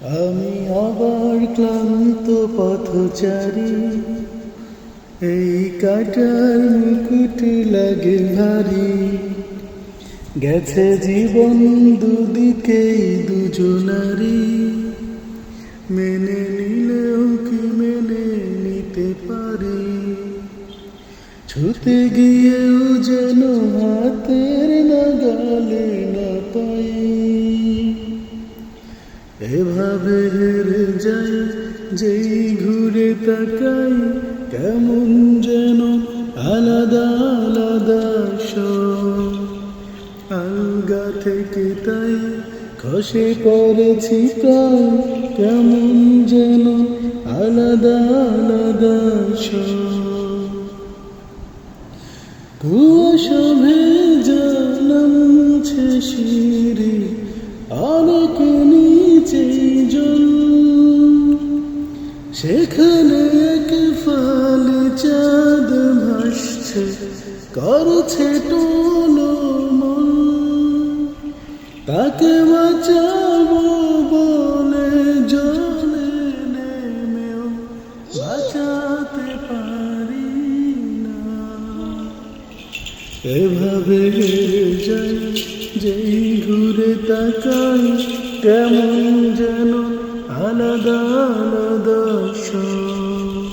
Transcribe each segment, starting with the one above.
আমি আবার ক্লান্ত পথচারী, এই কাটার মুকুট লাগে ভারী। গেছে জীবন দুদিকেই দুজনারই, মেনে নিলেও কি মেনে নিতে পারি। ছুতে গিয়েও যেন হাতের নাগালে না পাই। এভাবে হেরে যাই যেই ঘুরে তাকাই, কেমন যেন আলাদা আলাদা সব। আলগা থেকে তাই খসে পড়েছি প্রায়, কেমন যেন আলাদা আলাদা সব। কুয়াশা ভেজা নামছে শিরি, অনেক নিচে জল। সেখানে এক ফালি চাঁদ ভাসছে, করছে টলমল। তাকে বাঁচাবো বলে জলে নেমেও বাঁচাতে পারি না। এভাবে হেরে যাই যেই ঘুরে তাকাই, কেমন যেন আলাদা আলাদা সব।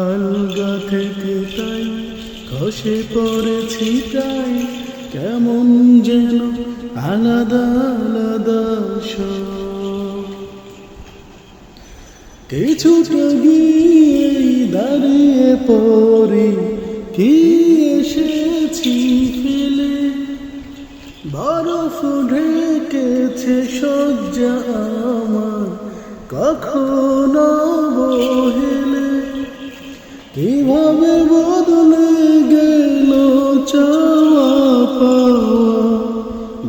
আলগা থেকে তাই খসে পড়েছি তাই, কেমন যেন আলাদা আলাদা সব। কিছুটা গিয়েই দাঁড়িয়ে পড়ি, কি এসেছি ফেলে। বরফ ঢেকেছে শয্যা আমার, কখনো বহেলে। কিভাবে বদলে গেল চাওয়া পাওয়া,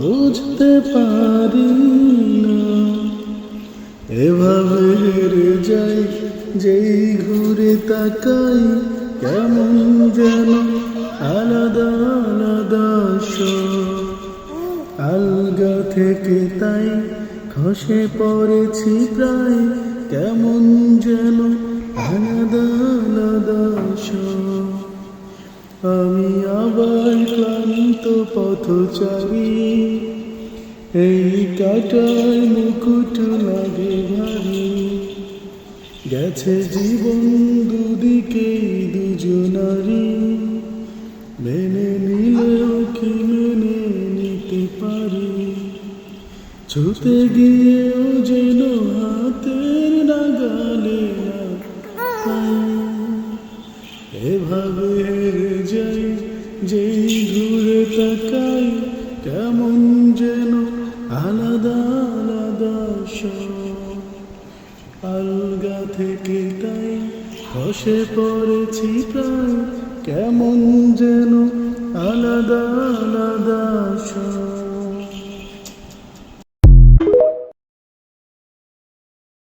বুঝতে পারি না। এভাবে হেরে যাই যেই ঘুরে তাকাই, কেমন যেন আলাদা আলাদা সব। আলগা থেকে তাই খসে পড়েছি প্রায়, কেমন যেন আলাদা আলাদা সব। আমি আবার ক্লান্ত পথচারী, এই কাটার মুকুট লাগে ভারী। গেছে জীবন দুদিকেই দুজনারই, মেনে নিলেও কি মেনে নিতে পারি। ছুতে গিয়েও যেন হাতের নাগালে না পাই। এভাবে হেরে যাই যেই ঘুরে তাকাই, কেমন যেন আলাদা আলাদা সব। আলগা থেকে তাই খসে পড়েছি প্রায়, কেমন যেন আলাদা আলাদা সব।